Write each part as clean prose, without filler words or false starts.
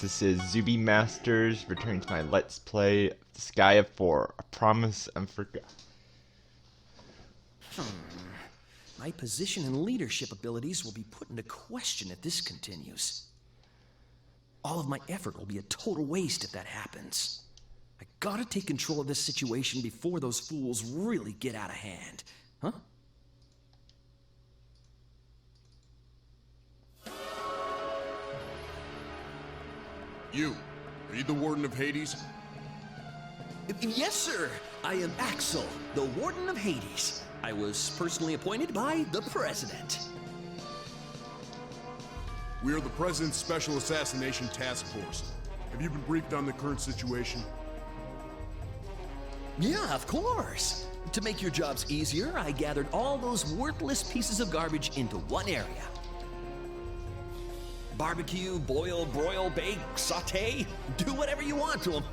This is Zuby Masters returning to my Let's Play of Disgaea 4, A Promise Unforgotten. My position and leadership abilities will be put into question if this continues. All of my effort will be a total waste if that happens. I gotta take control of this situation before those fools really get out of hand. Huh? You, are you the Warden of Hades? Yes, sir. I am Axel, the Warden of Hades. I was personally appointed by the President. We are the President's Special Assassination Task Force. Have you been briefed on the current situation? Yeah, of course. To make your jobs easier, I gathered all those worthless pieces of garbage into one area. Barbecue, boil, broil, bake, saute, do whatever you want to them.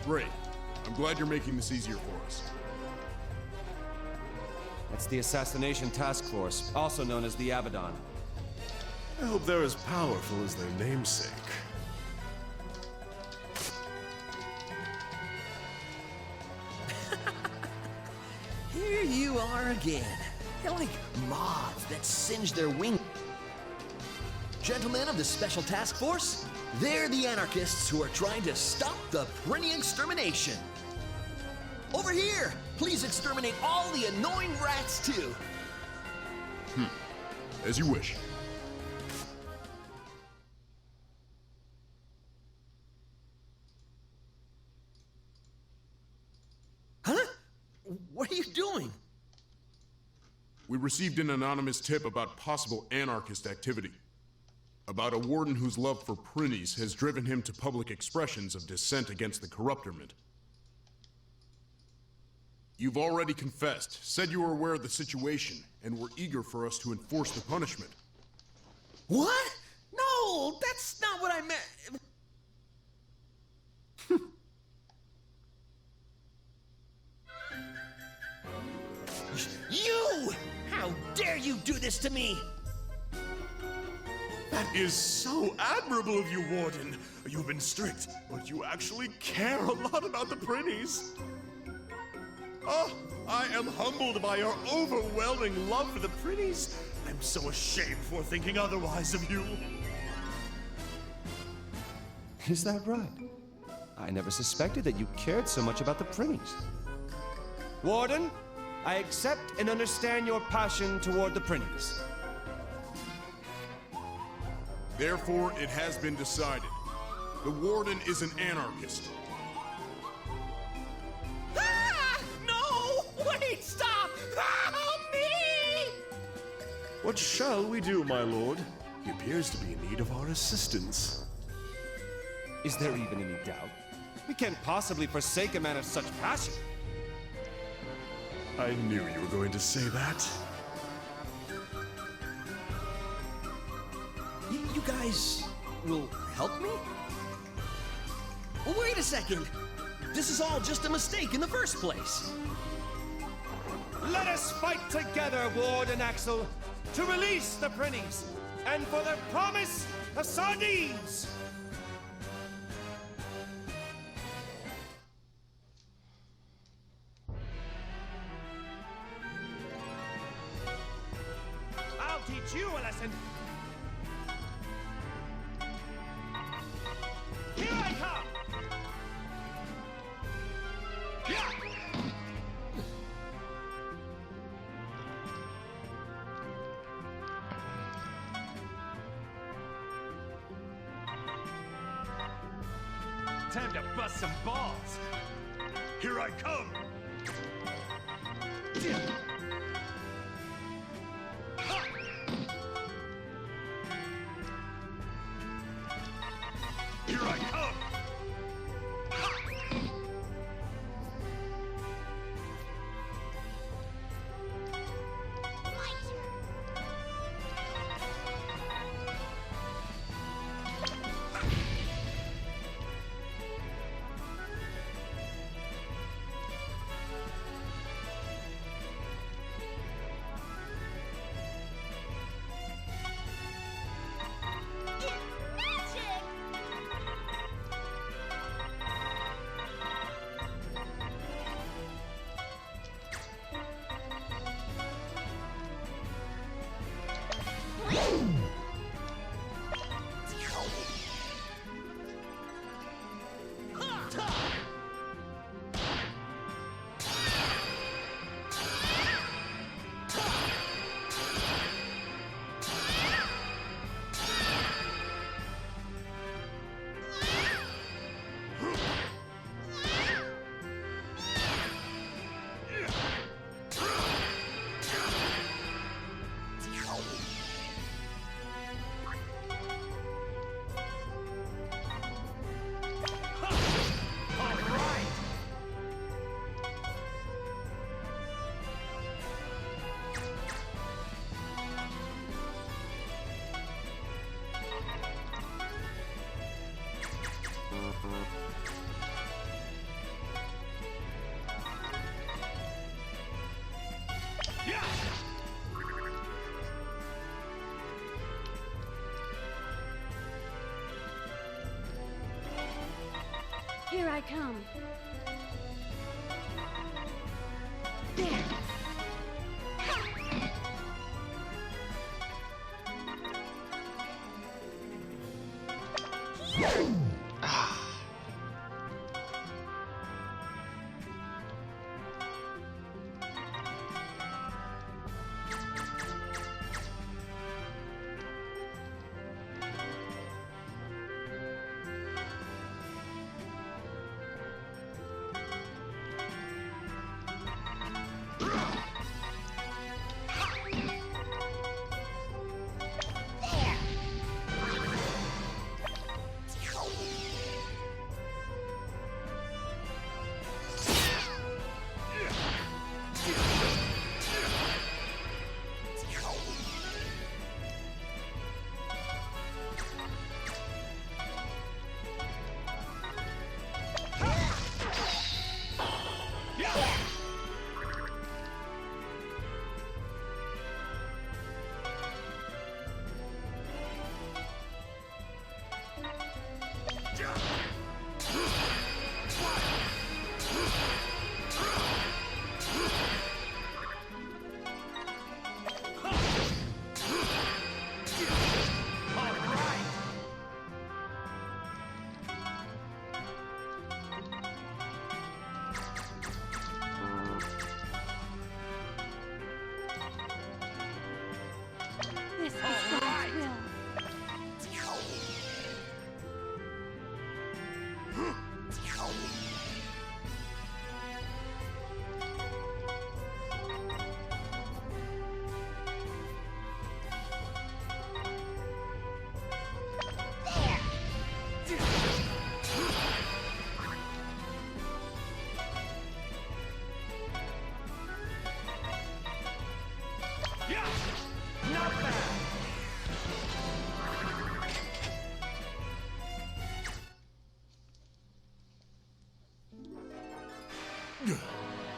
Great. I'm glad you're making this easier for us. That's the Assassination Task Force, also known as the Abaddon. I hope they're as powerful as their namesake. Here you are again. They're like moths that singe their wings. Gentlemen of the Special Task Force, they're the anarchists who are trying to stop the Prinny extermination. Over here, please exterminate all the annoying rats too. As you wish. Huh? What are you doing? We received an anonymous tip about possible anarchist activity. About a warden whose love for Prinnies has driven him to public expressions of dissent against the corruptorment. You've already confessed, said you were aware of the situation, and were eager for us to enforce the punishment. What? No, that's not what I meant. You! How dare you do this to me? That is so admirable of you, Warden. You've been strict, but you actually care a lot about the Prinnies. Oh, I am humbled by your overwhelming love for the Prinnies. I'm so ashamed for thinking otherwise of you. Is that right? I never suspected that you cared so much about the Prinnies. Warden, I accept and understand your passion toward the Prinnies. Therefore, it has been decided. The warden is an anarchist. Ah! No! Wait, stop! Help me! What shall we do, my lord? He appears to be in need of our assistance. Is there even any doubt? We can't possibly forsake a man of such passion. I knew you were going to say that. You guys will help me? Well, wait a second. This is all just a mistake in the first place. Let us fight together, Warden Axel, to release the Prinnies, and for the promise of sardines! I'll teach you a lesson! Here I come! Time to bust some balls! Here I come! Here I come! Here I come. There. This is God's will.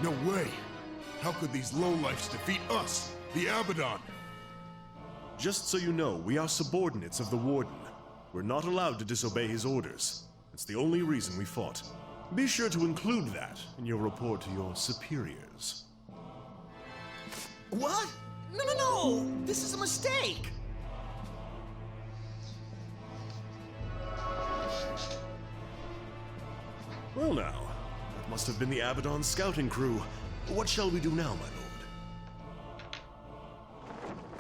No way! How could these lowlifes defeat us, the Abaddon? Just so you know, we are subordinates of the Warden. We're not allowed to disobey his orders. It's the only reason we fought. Be sure to include that in your report to your superiors. What? No! This is a mistake! Well now, that must have been the Abaddon scouting crew. What shall we do now, my lord?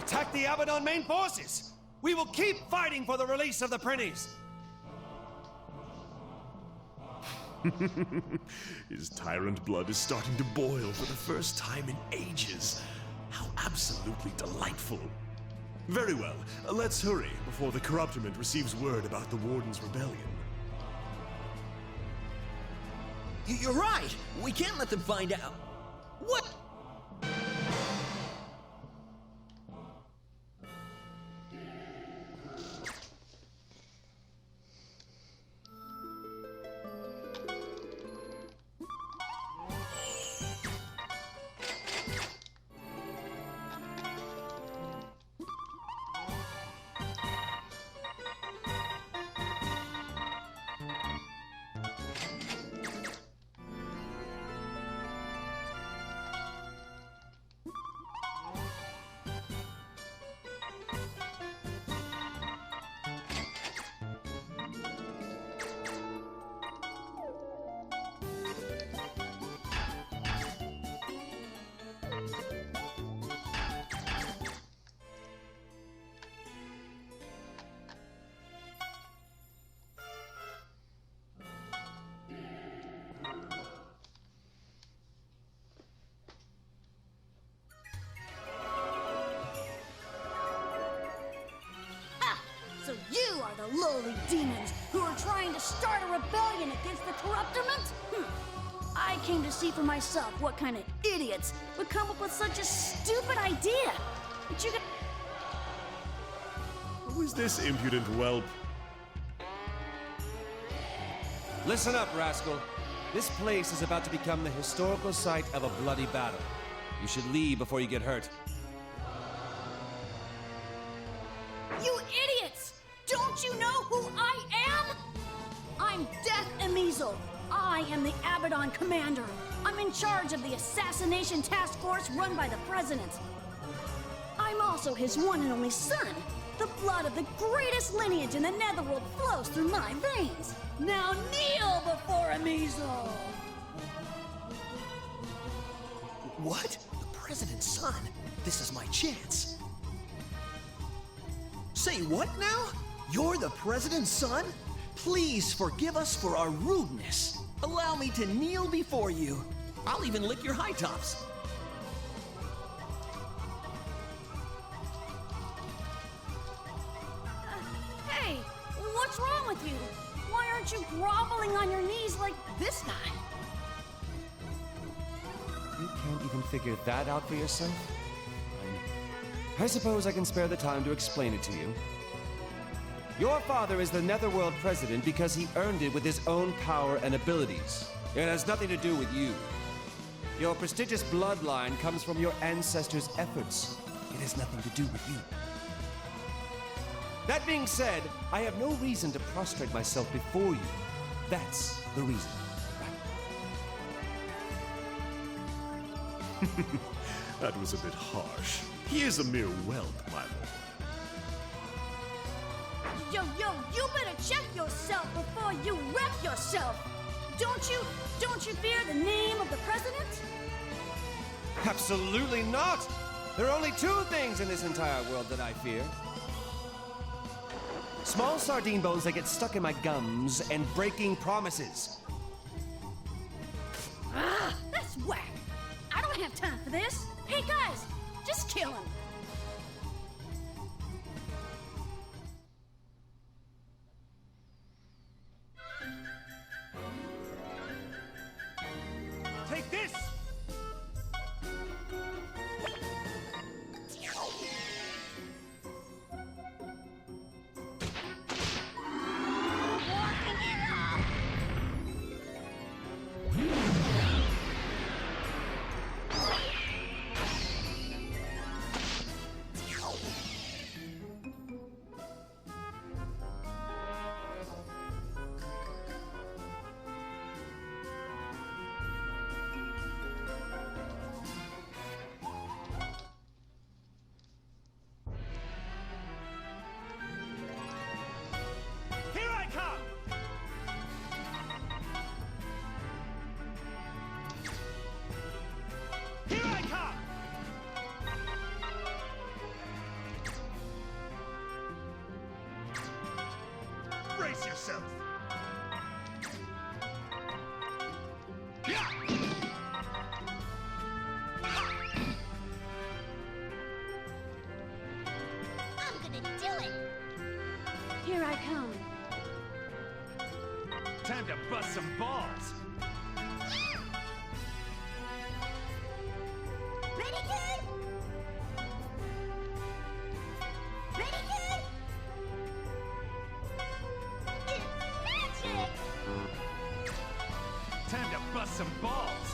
Attack the Abaddon main forces! We will keep fighting for the release of the Prinnies! His tyrant blood is starting to boil for the first time in ages. How absolutely delightful. Very well, let's hurry before the Corruptorment receives word about the Warden's rebellion. You're right! We can't let them find out. What? So you are the lowly demons who are trying to start a rebellion against the Corruptorment? I came to see for myself what kind of idiots would come up with such a stupid idea. But you could... Who is this impudent whelp? Listen up, rascal. This place is about to become the historical site of a bloody battle. You should leave before you get hurt. You idiots! Don't you know who I am? I'm Death Emizel. I am the Abaddon Commander. I'm in charge of the assassination task force run by the President. I'm also his one and only son. The blood of the greatest lineage in the Netherworld flows through my veins. Now kneel before him, Easel! What? The President's son? This is my chance. Say what now? You're the President's son? Please forgive us for our rudeness. Allow me to kneel before you. I'll even lick your high tops. Hey, what's wrong with you? Why aren't you groveling on your knees like this guy? You can't even figure that out for yourself? I suppose I can spare the time to explain it to you. Your father is the Netherworld president because he earned it with his own power and abilities. It has nothing to do with you. Your prestigious bloodline comes from your ancestors' efforts. It has nothing to do with you. That being said, I have no reason to prostrate myself before you. That's the reason. That was a bit harsh. He is a mere whelp, my lord. Yo, you better check yourself before you wreck yourself! Don't you fear the name of the President? Absolutely not! There are only two things in this entire world that I fear. Small sardine bones that get stuck in my gums and breaking promises. Ah, that's whack! I don't have time for this! Hey guys, just kill him! Take this! Brace yourself! I'm gonna do it! Here I come. Time to bust some balls! Ready, kid? Ready, kid? It's magic! Time to bust some balls!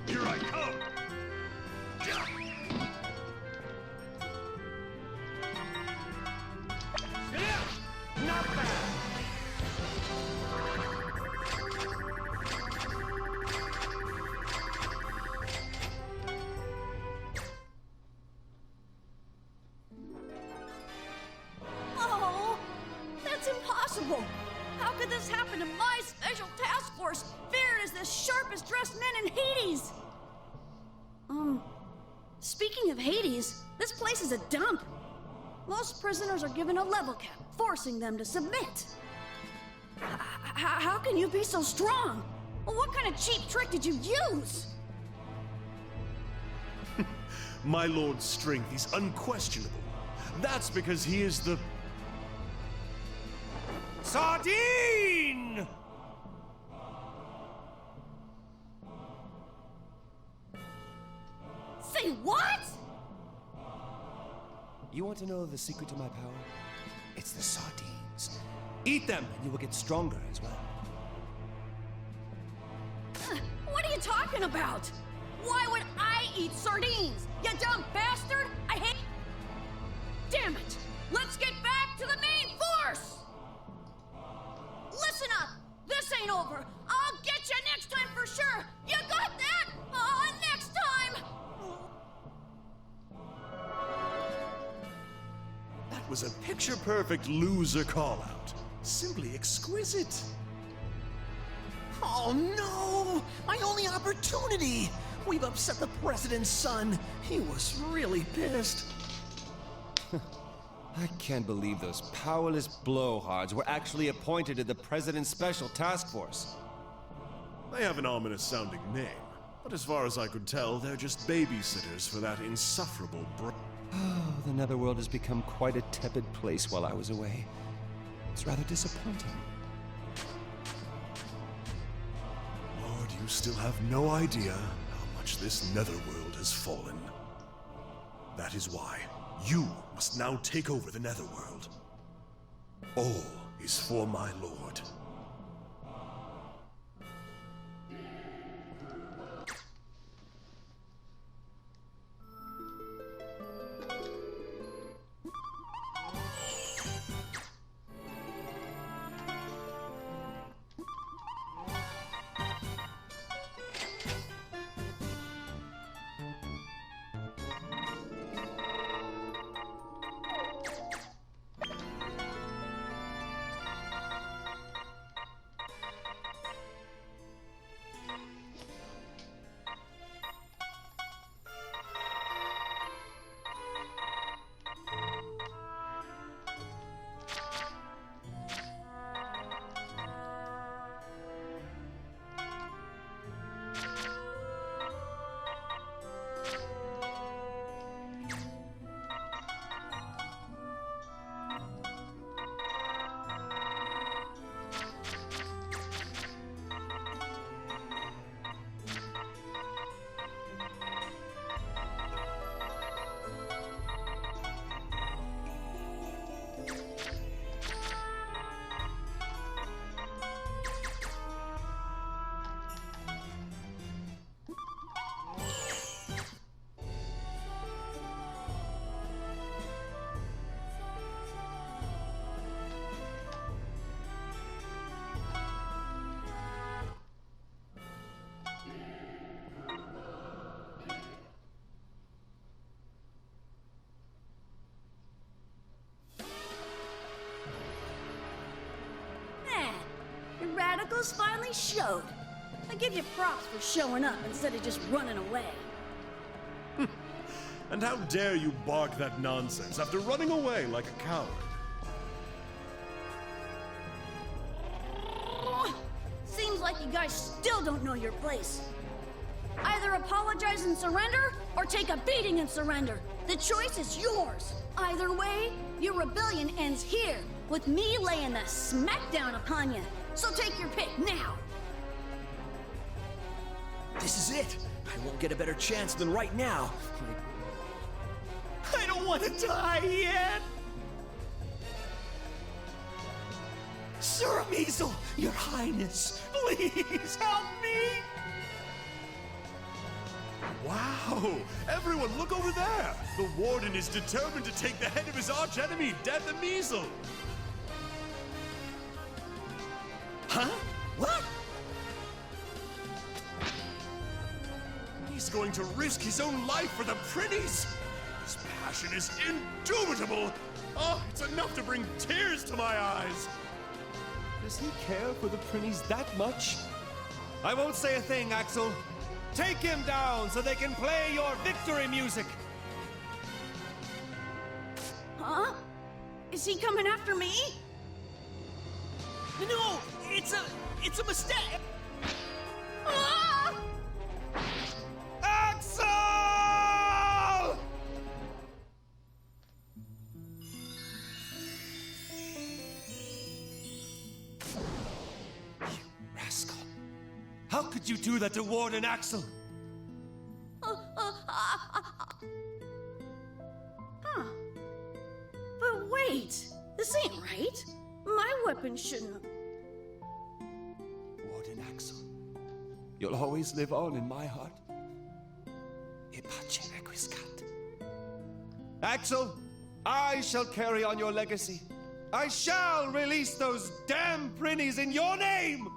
Here I come! Not bad! Oh, that's impossible! How could this happen to my special task force, feared as the sharpest dressed men in Hades? Speaking of Hades, this place is a dump. Most prisoners are given a level cap, forcing them to submit. How can you be so strong? Well, what kind of cheap trick did you use? My lord's strength is unquestionable. That's because he is the... Sardine! Say what? You want to know the secret to my power? It's the sardines. Eat them, and you will get stronger as well. What are you talking about? Why would I eat sardines? You dumb bastard! I hate... Damn it! Let's get back to the main force! Listen up! This ain't over! I'll get you next time for sure! You got that? Next time! That was a picture-perfect loser call-out. Simply exquisite. Oh no! My only opportunity! We've upset the president's son. He was really pissed. I can't believe those powerless blowhards were actually appointed to the President's Special Task Force. They have an ominous-sounding name, but as far as I could tell, they're just babysitters for that insufferable Oh, the Netherworld has become quite a tepid place while I was away. It's rather disappointing. Lord, you still have no idea how much this Netherworld has fallen. That is why you must now take over the Netherworld. All is for my lord. Radicals finally showed. I give you props for showing up instead of just running away. And how dare you bark that nonsense after running away like a coward? Seems like you guys still don't know your place. Either apologize and surrender, or take a beating and surrender. The choice is yours. Either way, your rebellion ends here, with me laying the smackdown upon you. So take your pick now. This is it. I won't get a better chance than right now. I don't want to die yet. Sir Measle, Your Highness, please help me. Wow! Everyone, look over there! The Warden is determined to take the head of his archenemy, Death and Measle! Huh? What? He's going to risk his own life for the Prinnies! His passion is indubitable! Oh, it's enough to bring tears to my eyes! Does he care for the Prinnies that much? I won't say a thing, Axel. Take him down so they can play your victory music! Huh? Is he coming after me? No! It's a mistake! Ah! Axel! You rascal. How could you do that to Warden Axel? Huh. But wait, this ain't right. My weapon shouldn't. Warden Axel, you'll always live on in my heart. Ipace requiescat. Axel, I shall carry on your legacy. I shall release those damn prinnies in your name!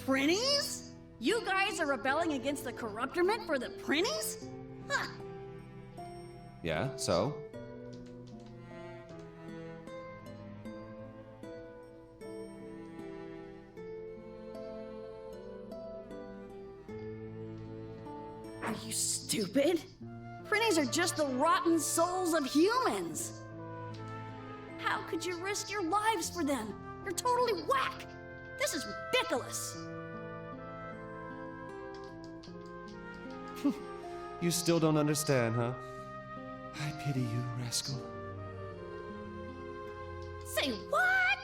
Prinnies? You guys are rebelling against the corruptorment for the prinnies? Huh. Yeah, so? Are you stupid? Prinnies are just the rotten souls of humans. How could you risk your lives for them? You're totally whack. This is ridiculous. You still don't understand, huh? I pity you, rascal. Say what?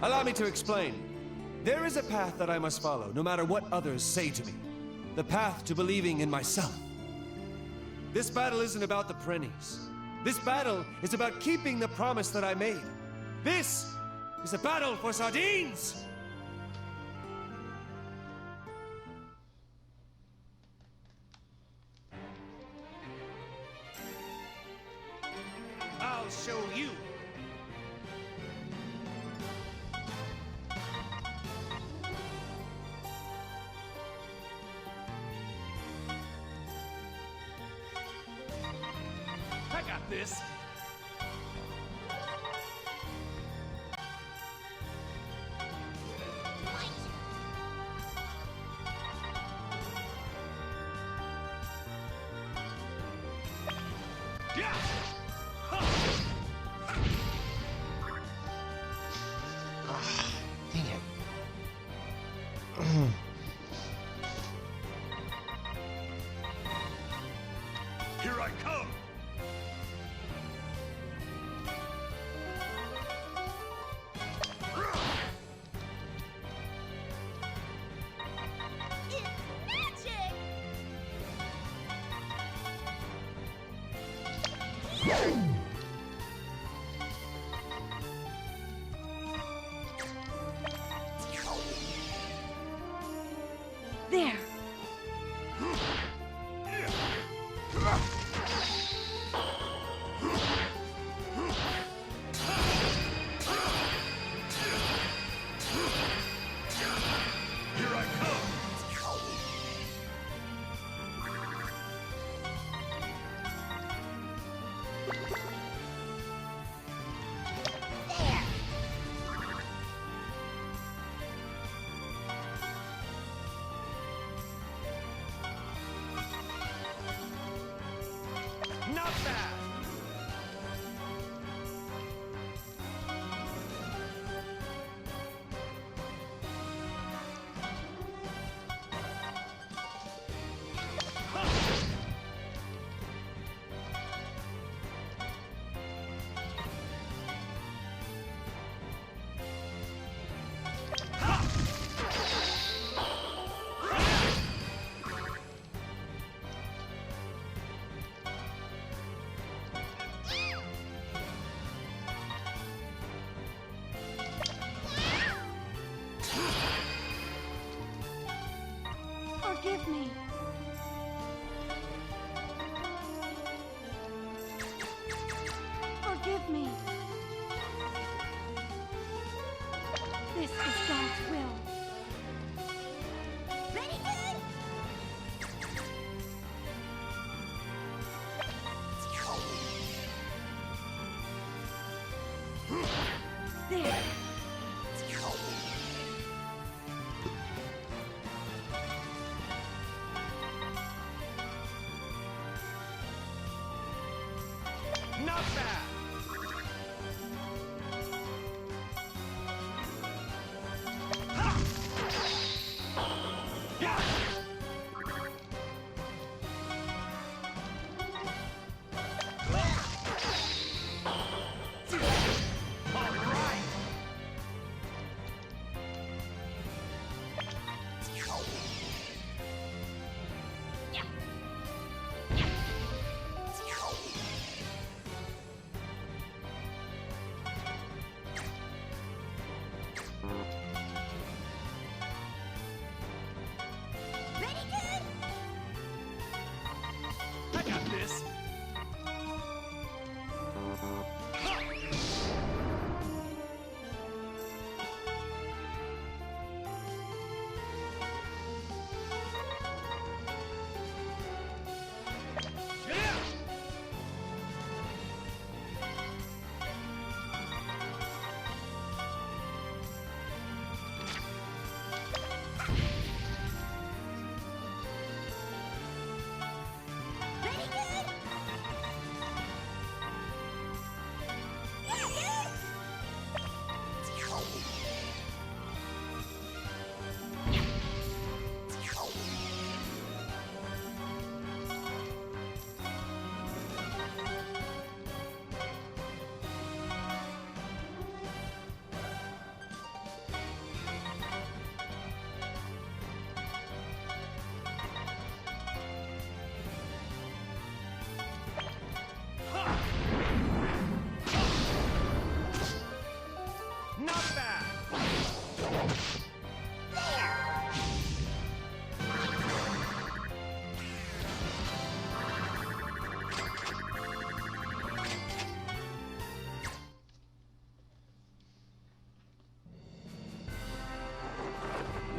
Allow me to explain. There is a path that I must follow, no matter what others say to me. The path to believing in myself. This battle isn't about the prinnies. This battle is about keeping the promise that I made. This is a battle for sardines! I'll show you. I got this. Yeah! Dang it. Here I come! It's magic! There. Here I come! Not bad!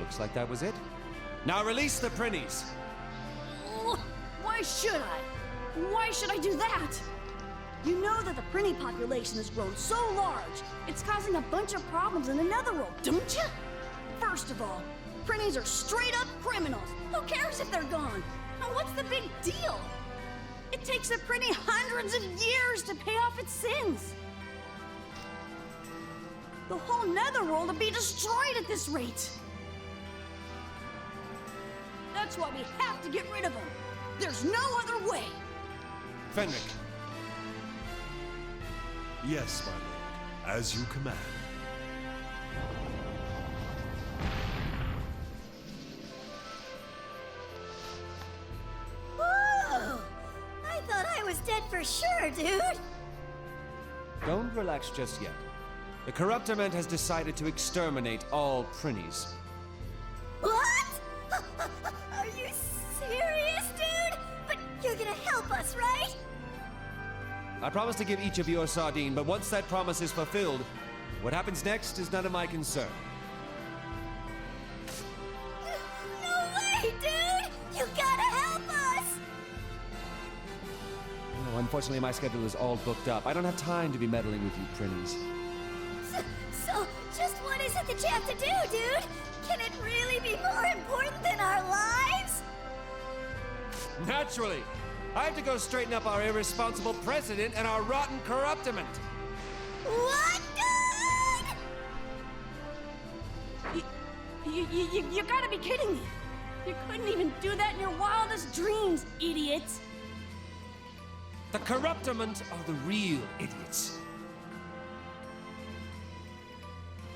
Looks like that was it. Now release the Prinnies. Why should I? Why should I do that? You know that the Prinny population has grown so large, it's causing a bunch of problems in the Netherworld, don't you? First of all, Prinnies are straight up criminals. Who cares if they're gone? And what's the big deal? It takes a Prinny hundreds of years to pay off its sins. The whole Netherworld will be destroyed at this rate. That's why we have to get rid of them. There's no other way. Fenric. Yes, my lord. As you command. Whoa! I thought I was dead for sure, dude. Don't relax just yet. The Corruptiment has decided to exterminate all Prinnies. What? Are you serious, dude? But you're gonna help us, right? I promise to give each of you a sardine, but once that promise is fulfilled, what happens next is none of my concern. No way, dude! You gotta help us! No, unfortunately, my schedule is all booked up. I don't have time to be meddling with you, Prinnies. So, just what is it that you have to do, dude? Can it really be more important than our lives? Naturally! I have to go straighten up our irresponsible president and our rotten Corruptiment. What, dude? You gotta be kidding me. You couldn't even do that in your wildest dreams, idiots. The Corruptiment are the real idiots.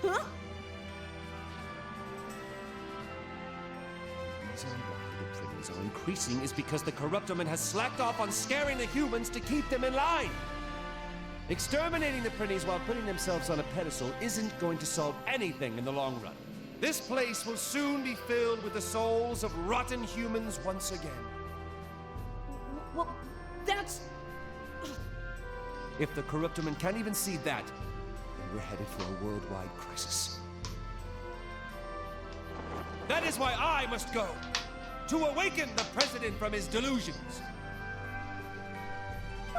Huh? The reason why the Prinnies are increasing is because the Corruptiment has slacked off on scaring the humans to keep them in line. Exterminating the Prinnies while putting themselves on a pedestal isn't going to solve anything in the long run. This place will soon be filled with the souls of rotten humans once again. Well, that's... If the Corruptiment can't even see that, then we're headed for a worldwide crisis. That is why I must go, to awaken the President from his delusions.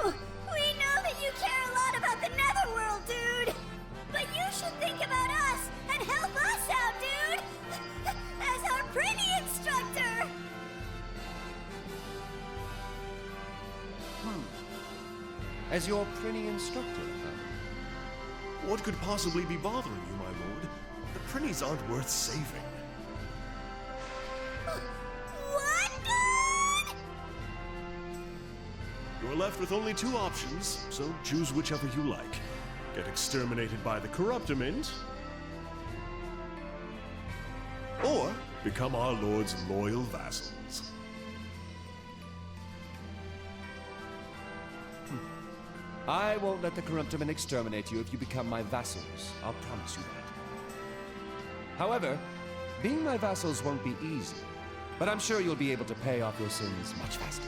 We know that you care a lot about the Netherworld, dude! But you should think about us and help us out, dude! As our Prinny instructor! As your Prinny instructor, huh? What could possibly be bothering you, my lord? The Prinnies aren't worth saving. What, dude? You're left with only two options, so choose whichever you like. Get exterminated by the Corruptiment, or become our lord's loyal vassals. I won't let the Corruptiment exterminate you if you become my vassals. I'll promise you that. However, being my vassals won't be easy, but I'm sure you'll be able to pay off your sins much faster.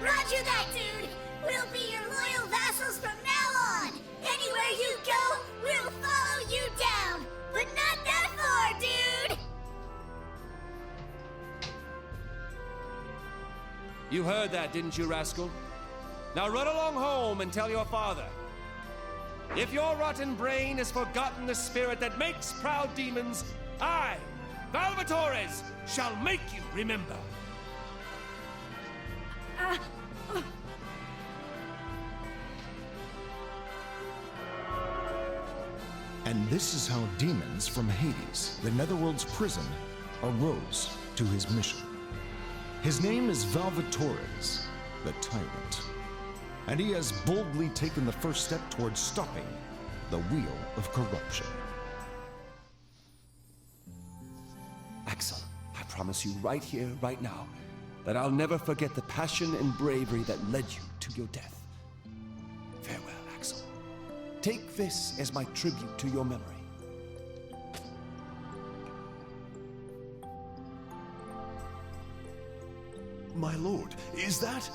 Roger that, dude! We'll be your loyal vassals from now on! Anywhere you go, we'll follow you down! But not that far, dude! You heard that, didn't you, rascal? Now run along home and tell your father. If your rotten brain has forgotten the spirit that makes proud demons, I, Valvatores, shall make you remember. And this is how demons from Hades, the Netherworld's prison, arose to his mission. His name is Valvatores, the Tyrant, and he has boldly taken the first step towards stopping the wheel of corruption. Axel, I promise you right here, right now, that I'll never forget the passion and bravery that led you to your death. Farewell, Axel. Take this as my tribute to your memory. My lord, is that?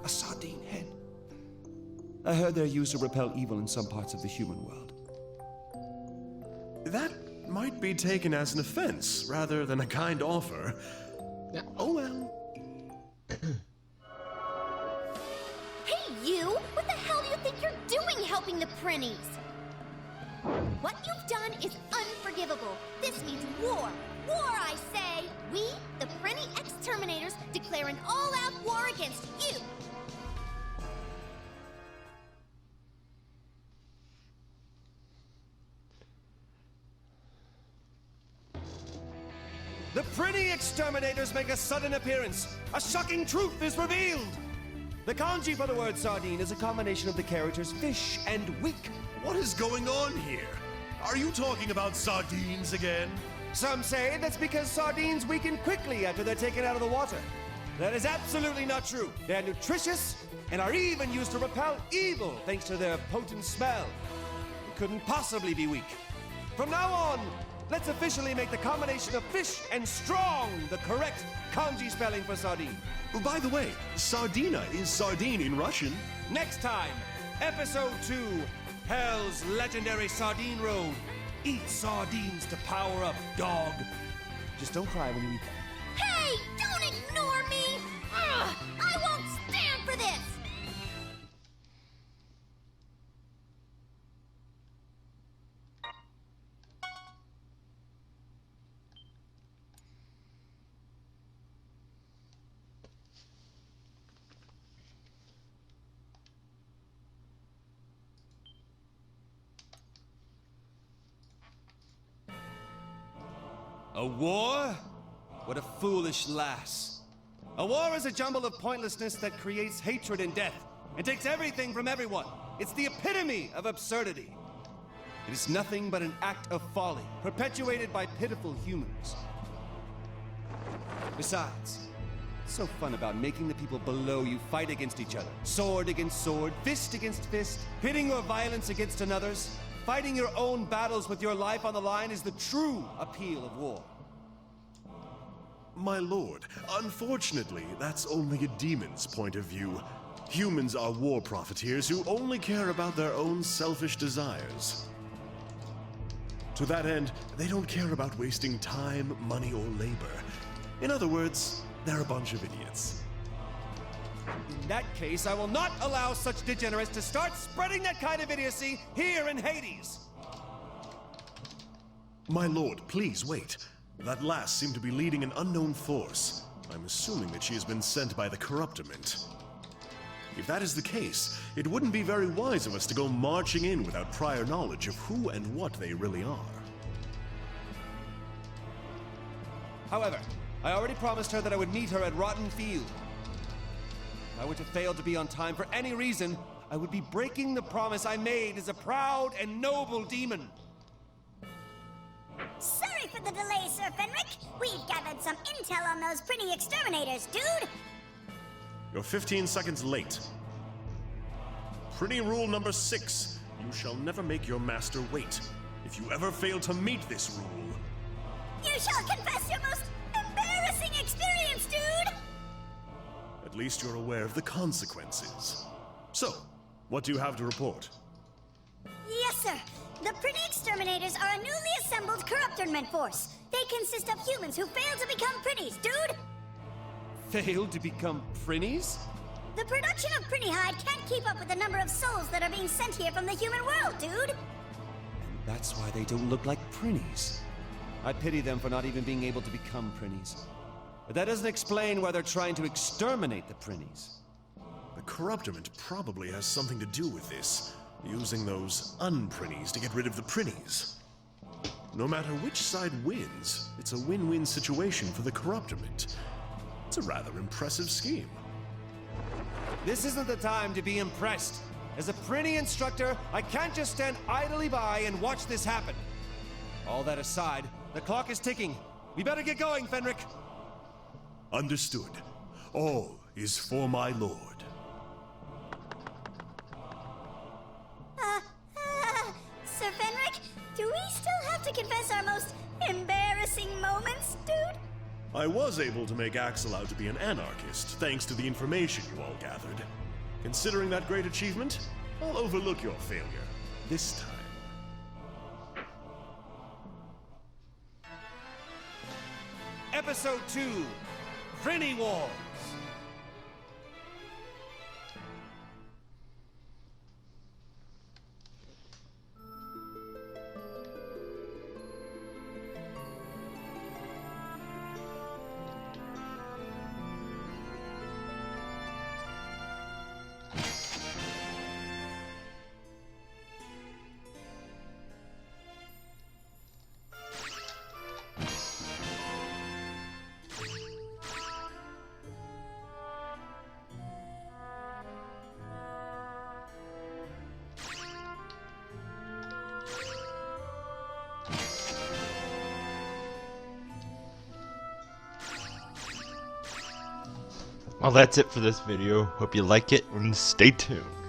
A sardine head. I heard they're used to repel evil in some parts of the human world. That might be taken as an offense rather than a kind offer. Oh well. Hey, you! What the hell do you think you're doing helping the Prinnies? What you've done is unforgivable. This means war. War, I say! We, the Prinny exterminators, declare an all-out war against you! The Prinny exterminators make a sudden appearance. A shocking truth is revealed. The kanji for the word sardine is a combination of the characters fish and weak. What is going on here? Are you talking about sardines again? Some say that's because sardines weaken quickly after they're taken out of the water. That is absolutely not true. They're nutritious and are even used to repel evil thanks to their potent smell. They couldn't possibly be weak. From now on, let's officially make the combination of fish and strong the correct kanji spelling for sardine. Oh, by the way, sardina is sardine in Russian. Next time, Episode 2, Hell's Legendary Sardine Road. Eat sardines to power up, dog. Just don't cry when you eat them. Hey! Don't ignore me! Ugh, I won't stand for this! A war? What a foolish lass. A war is a jumble of pointlessness that creates hatred and death, and takes everything from everyone. It's the epitome of absurdity. It is nothing but an act of folly, perpetuated by pitiful humans. Besides, what's so fun about making the people below you fight against each other? Sword against sword, fist against fist, pitting your violence against another's? Fighting your own battles with your life on the line is the true appeal of war. My lord, unfortunately, that's only a demon's point of view. Humans are war profiteers who only care about their own selfish desires. To that end, they don't care about wasting time, money, or labor. In other words, they're a bunch of idiots. In that case, I will not allow such degenerates to start spreading that kind of idiocy here in Hades! My lord, please wait. That lass seemed to be leading an unknown force. I'm assuming that she has been sent by the Corruptorment. If that is the case, it wouldn't be very wise of us to go marching in without prior knowledge of who and what they really are. However, I already promised her that I would meet her at Rotten Field. If I were to fail to be on time for any reason, I would be breaking the promise I made as a proud and noble demon. Sorry for the delay, Sir Fenric. We've gathered some intel on those pretty exterminators, dude. You're 15 seconds late. Pretty rule number 6. You shall never make your master wait. If you ever fail to meet this rule... You shall confess your most embarrassing experience, dude! At least you're aware of the consequences. So, what do you have to report? Yes, sir. The pretty exterminators are a newly assembled Corruptorment force. They consist of humans who fail to become pretties, dude! Failed to become Prinnies? The production of pretty hide can't keep up with the number of souls that are being sent here from the human world, dude! And that's why they don't look like Prinnies. I pity them for not even being able to become Prinnies. But that doesn't explain why they're trying to exterminate the Prinnies. The Corruptorment probably has something to do with this, using those unprinnies to get rid of the prinnies. No matter which side wins, it's a win-win situation for the Corruptorment. It's a rather impressive scheme. This isn't the time to be impressed. As a Prinny instructor, I can't just stand idly by and watch this happen. All that aside, the clock is ticking. We better get going, Fenric. Understood. All is for my lord. Sir Fenric, do we still have to confess our most embarrassing moments, dude? I was able to make Axel out to be an anarchist, thanks to the information you all gathered. Considering that great achievement, I'll overlook your failure. This time. Episode 2, Prinny Wars. Well, that's it for this video. Hope you like it and stay tuned.